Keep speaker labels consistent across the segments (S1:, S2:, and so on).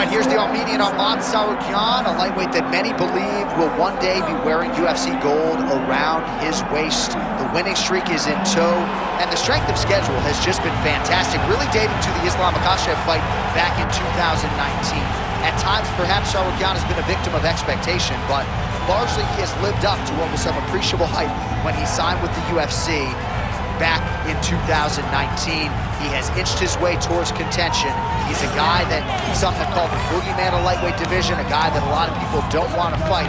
S1: right, here's the Armenian Arman Tsarukyan, a lightweight that many believe will one day be wearing UFC gold around his waist. The winning streak is in tow, and the strength of schedule has just been fantastic, really dating to the Islam Makhachev fight back in 2019. At times, perhaps Tsarukyan has been a victim of expectation, but largely he has lived up to what was some appreciable hype when he signed with the UFC back in 2019. He has inched his way towards contention. He's a guy that some have called the boogeyman of lightweight division, a guy that a lot of people don't want to fight.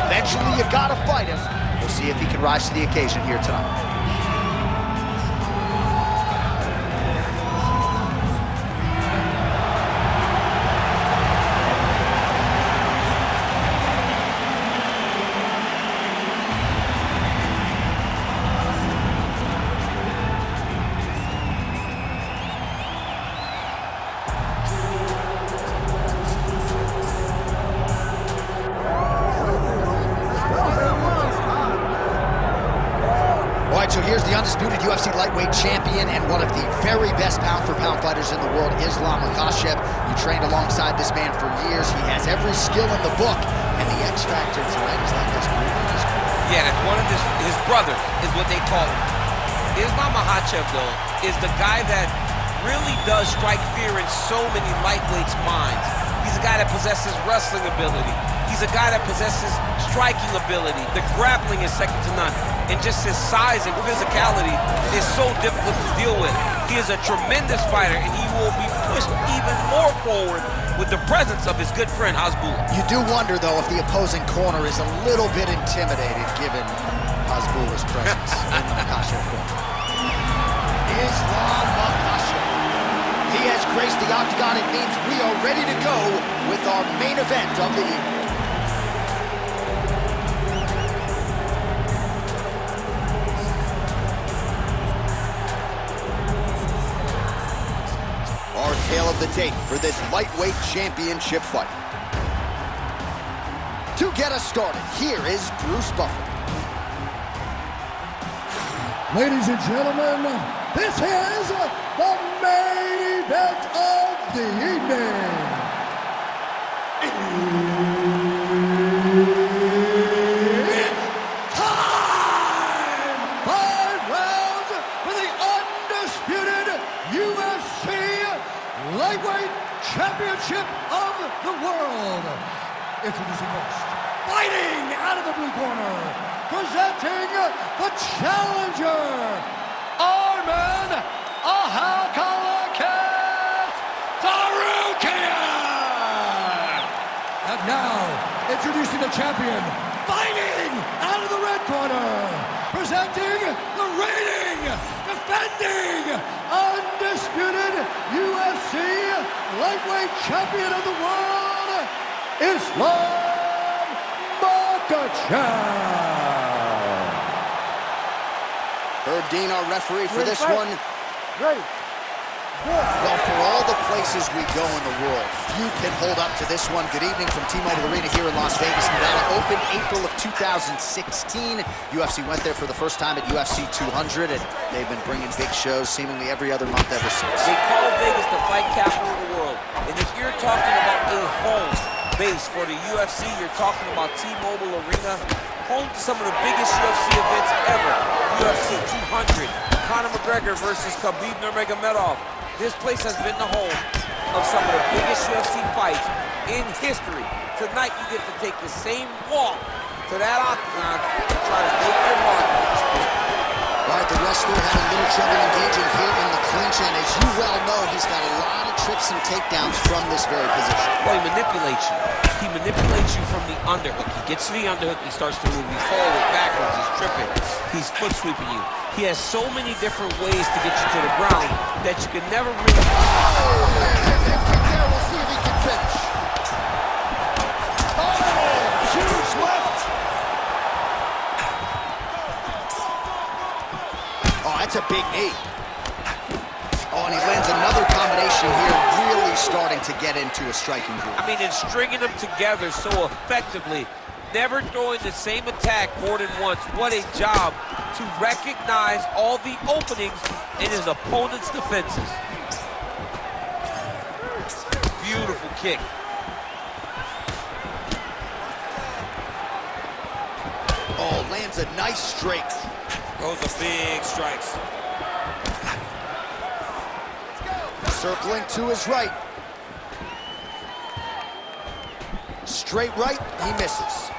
S1: Eventually, you gotta fight him. We'll see if he can rise to the occasion here tonight. So here's the undisputed UFC lightweight champion and one of the very best pound-for-pound fighters in the world, Islam Makhachev. You trained alongside this man for years. He has every skill in the book, and the X factor tonight is like this.
S2: Yeah, it's one of his brothers, is what they call him. Islam Makhachev, though, is the guy that really does strike fear in so many lightweights' minds. He's a guy that possesses wrestling ability. He's a guy that possesses striking ability. The grappling is second to none. And just his size and physicality is so difficult to deal with. He is a tremendous fighter, and he will be pushed even more forward with the presence of his good friend, Hasbulla.
S1: You do wonder, though, if the opposing corner is a little bit intimidated given Hasbulla's presence in the Makhachev corner. Islam Makhachev. He has graced the octagon. It means we are ready to go with our main event of the evening. Tale of the tape for this lightweight championship fight. To get us started, here is Bruce Buffer.
S3: Ladies and gentlemen, this is the main event of the evening. It's time! 5 rounds for the undisputed UFC Lightweight Championship of the world. Introducing first, fighting out of the blue corner, presenting the challenger, Arman Tsarukyan. And now, introducing the champion, fighting out of the red corner, presenting the reigning, defending, undisputed UFC lightweight champion of the world, Islam Makhachev.
S1: Herb Dean, our referee for this one.
S3: Great.
S1: Well, for all the places we go in the world, few can hold up to this one. Good evening from T-Mobile Arena here in Las Vegas, Nevada. Opened April of 2016. UFC went there for the first time at UFC 200, and they've been bringing big shows seemingly every other month ever since.
S2: They call Vegas the fight capital of the world. And if you're talking about a home base for the UFC, you're talking about T-Mobile Arena, home to some of the biggest UFC events ever. UFC 200, Conor McGregor versus Khabib Nurmagomedov. This place has been the home of some of the biggest UFC fights in history. Tonight, you get to take the same walk to that octagon to try to make your mark on the sport.
S1: All right, the wrestler had a little trouble engaging here in the clinch, and as you well know, he's got a lot of trips and takedowns from this very position.
S2: Well, he manipulates you. He manipulates you from the underhook. He gets to the underhook, he starts to move. He's forward, backwards, he's tripping. He's foot sweeping you. He has so many different ways to get you to the ground that you can never really...
S1: Oh, kick there. We'll see if he can finish. Oh, huge left. Oh, that's a big knee. Oh, and he lands another combination here, really starting to get into a striking groove.
S2: I mean, and stringing them together so effectively, never throwing the same attack more than once. What a job to recognize all the openings in his opponent's defenses. Beautiful kick.
S1: Oh, lands a nice straight.
S2: Those are big strikes.
S1: Circling to his right. Straight right, he misses.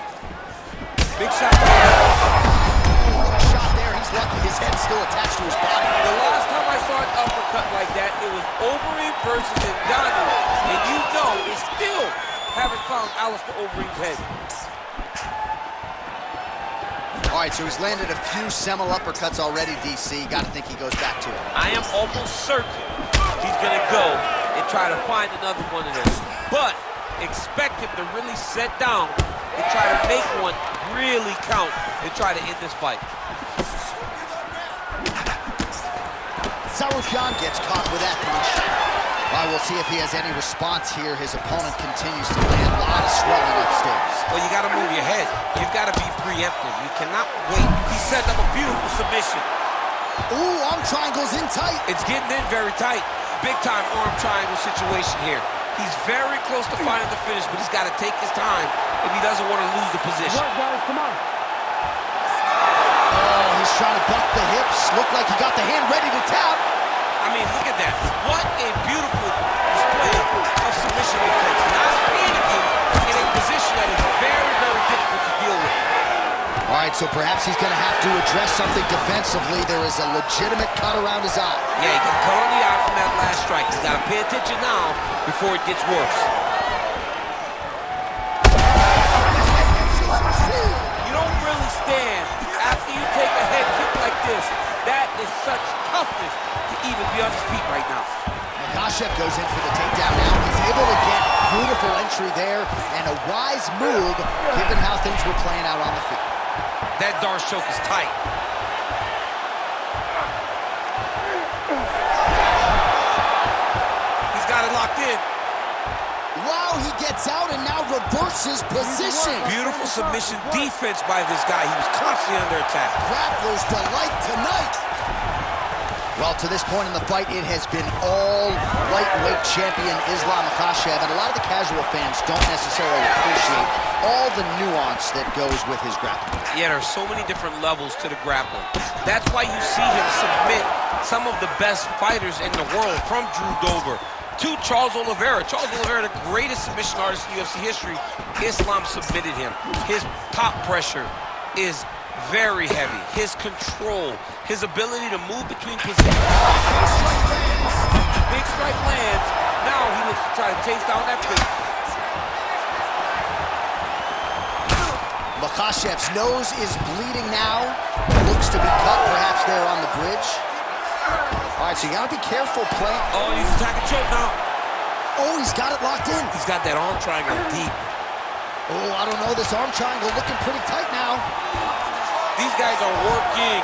S2: Big shot there.
S1: Shot there, he's lucky his head's still attached to his body.
S2: The last time I saw an uppercut like that, it was Overeem versus Ngannou. And you know, we still haven't found Alistair Overeem's head.
S1: All right, so he's landed a few seminal uppercuts already, DC. Got to think he goes back to it.
S2: I am almost certain he's going to go and try to find another one of them. But expect him to really set down and try to make one really count and try to end this fight.
S1: Tsarukyan gets caught with that punch. All right, we'll see if he has any response here. His opponent continues to land a lot of swelling upstairs.
S2: Well, you got to move your head. You've got to be preemptive. You cannot wait. He set up a beautiful submission.
S1: Ooh, arm triangle's in tight.
S2: It's getting in very tight. Big time arm triangle situation here. He's very close to finding the finish, but he's got to take his time if he doesn't want to lose the position.
S3: Work, guys, come on.
S1: Oh, he's trying to buck the hips. Looked like he got the hand ready to tap.
S2: I mean, look at that. What a beautiful display of submission defense. Not panicking in a position that is very, very difficult to deal with.
S1: All right, so perhaps he's going to have to address something defensively. There is a legitimate cut around his eye.
S2: Yeah, he can cut on the eye from that last strike. He's got to pay attention now before it gets worse. You don't really stand after you take a head kick like this. That is such toughness to even be on his feet right now.
S1: Makhachev goes in for the takedown now. He's able to get beautiful entry there and a wise move given how things were playing out on the field.
S2: That Darce choke is tight. He's got it locked in.
S1: Wow, he gets out and now reverses position.
S2: Beautiful submission defense by this guy. He was constantly under attack.
S1: Grappler's delight tonight. Well, to this point in the fight, it has been all lightweight champion Islam Makhachev, and a lot of the casual fans don't necessarily appreciate all the nuance that goes with his grappling.
S2: Yeah, there are so many different levels to the grappling. That's why you see him submit some of the best fighters in the world, from Drew Dober to Charles Oliveira. Charles Oliveira, the greatest submission artist in UFC history. Islam submitted him. His top pressure is very heavy. His control, his ability to move between positions. Big strike lands. Now he looks to try to chase down that finish.
S1: Makhachev's nose is bleeding now. Looks to be cut perhaps there on the bridge. All right, so you gotta be careful playing.
S2: Oh, he's attacking choke now.
S1: Oh, he's got it locked in.
S2: He's got that arm triangle deep.
S1: Oh, I don't know, this arm triangle looking pretty tight now.
S2: These guys are working.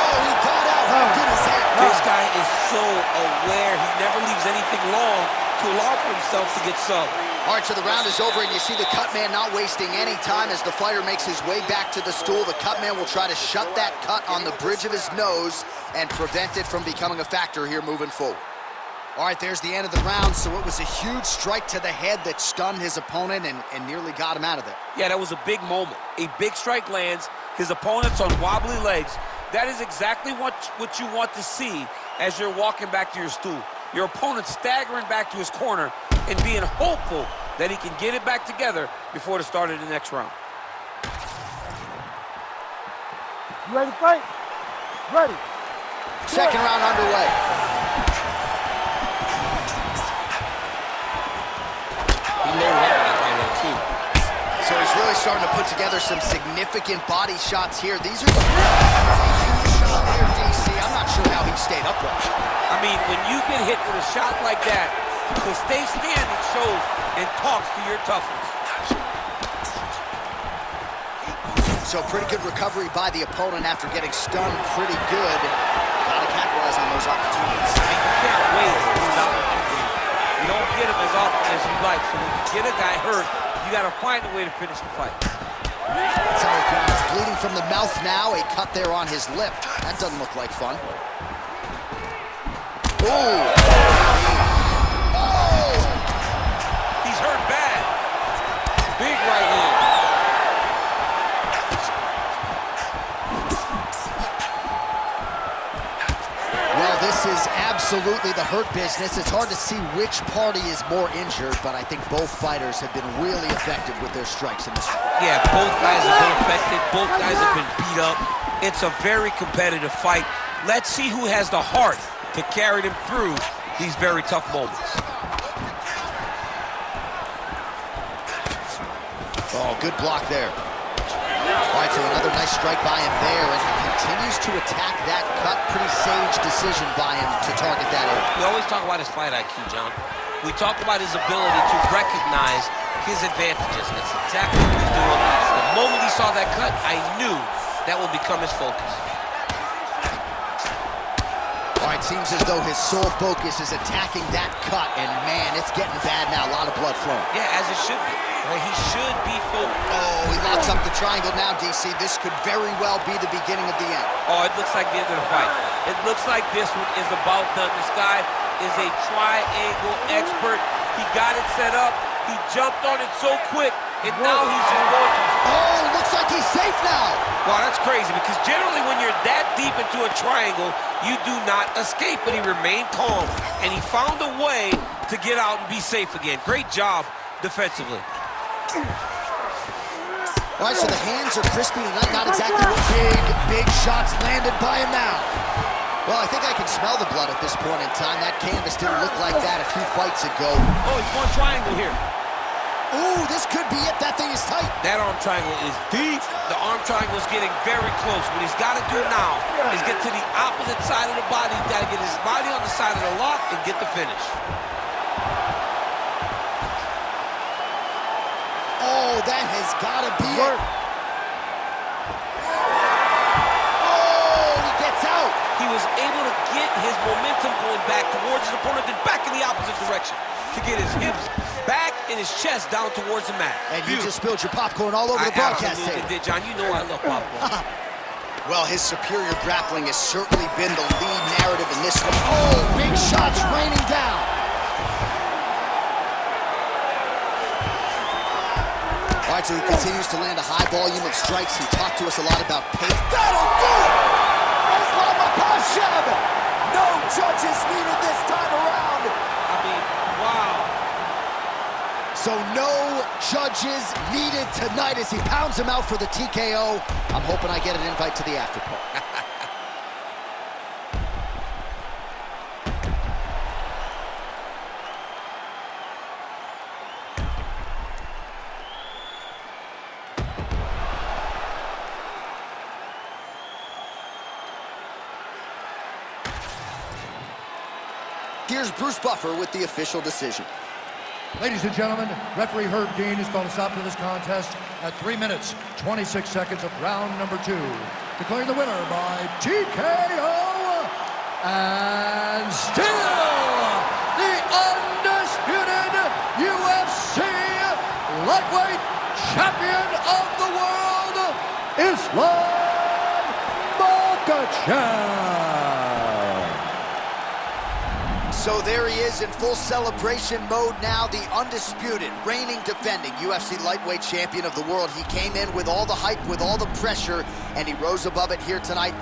S1: Oh, he got out. How good is that?
S2: This guy is so aware. He never leaves anything long to allow for himself to get subbed.
S1: All right, so the round is over, and you see the cut man not wasting any time as the fighter makes his way back to the stool. The cut man will try to shut that cut on the bridge of his nose and prevent it from becoming a factor here moving forward. All right, there's the end of the round. So it was a huge strike to the head that stunned his opponent and nearly got him out of there.
S2: Yeah, that was a big moment. A big strike lands. His opponent's on wobbly legs. That is exactly what you want to see as you're walking back to your stool. Your opponent staggering back to his corner and being hopeful that he can get it back together before the start of the next round.
S3: You ready to fight? Ready.
S1: Second round underway.
S2: He loaded up on that right hand, too.
S1: So he's really starting to put together some significant body shots here. These are the huge shot there, DC. I'm not sure how he stayed upright.
S2: I mean, when you get hit with a shot like that, to stay standing shows and talks to your toughness.
S1: So pretty good recovery by the opponent after getting stunned pretty good. Gotta capitalize on those opportunities.
S2: I mean, you can't wait for these opportunities. You don't get them as often as you like. So when you get a guy hurt, you gotta find a way to finish the fight.
S1: Tsarukyan is bleeding from the mouth now. A cut there on his lip. That doesn't look like fun. Ooh.
S2: He's hurt bad.
S1: absolutely the hurt business. It's hard to see which party is more injured, but I think both fighters have been really effective with their strikes in this fight.
S2: Yeah, both guys have been affected. Both guys have been beat up. It's a very competitive fight. Let's see who has the heart to carry them through these very tough moments.
S1: Oh, good block there. All right, so another nice strike by him there, and he continues to attack that cut. Pretty sage decision by him to target that area.
S2: We always talk about his fight IQ, John. We talk about his ability to recognize his advantages. That's exactly what he's doing. The moment he saw that cut, I knew that would become his focus.
S1: All right, seems as though his sole focus is attacking that cut, and man, it's getting bad now. A lot of blood flowing.
S2: Yeah, as it should be. Well, he should be focused.
S1: Oh, he locks up the triangle now, DC. This could very well be the beginning of the end.
S2: Oh, it looks like the end of the fight. It looks like this one is about done. This guy is a triangle expert. He got it set up. He jumped on it so quick, and now he's just going to...
S1: Oh, looks like he's safe now.
S2: Wow, that's crazy, because generally when you're that deep into a triangle, you do not escape, but he remained calm, and he found a way to get out and be safe again. Great job defensively.
S1: All right, so the hands are crispy tonight. Not exactly what big shots landed by him now. Well, I think I can smell the blood at this point in time. That canvas didn't look like that a few fights ago.
S2: Oh, he's going triangle here.
S1: Ooh, this could be it. That thing is tight.
S2: That arm triangle is deep. The arm triangle is getting very close. What he's got to do now is get to the opposite side of the body. He's got to get his body on the side of the lock and get the finish.
S1: Oh, that has got to be it. Oh, he gets out.
S2: He was able to get his momentum going back towards his opponent, then back in the opposite direction to get his hips back and his chest down towards the mat.
S1: And you just spilled your popcorn all over the broadcast table.
S2: I absolutely did, John. You know I love popcorn.
S1: Well, his superior grappling has certainly been the lead narrative in this one. Oh, big shots raining down. All right, so he continues to land a high volume of strikes. He talked to us a lot about pace. That'll do it! Islam Makhachev! No judges needed this time around.
S2: I mean, wow.
S1: So no judges needed tonight as he pounds him out for the TKO. I'm hoping I get an invite to the after party. Here's Bruce Buffer with the official decision.
S3: Ladies and gentlemen, referee Herb Dean has called a stop to this contest at 3 minutes, 26 seconds of round number 2. Declaring the winner by TKO, and still the undisputed UFC lightweight champion of the world, Islam Makhachev.
S1: So there he is in full celebration mode now, the undisputed, reigning, defending UFC lightweight champion of the world. He came in with all the hype, with all the pressure, and he rose above it here tonight.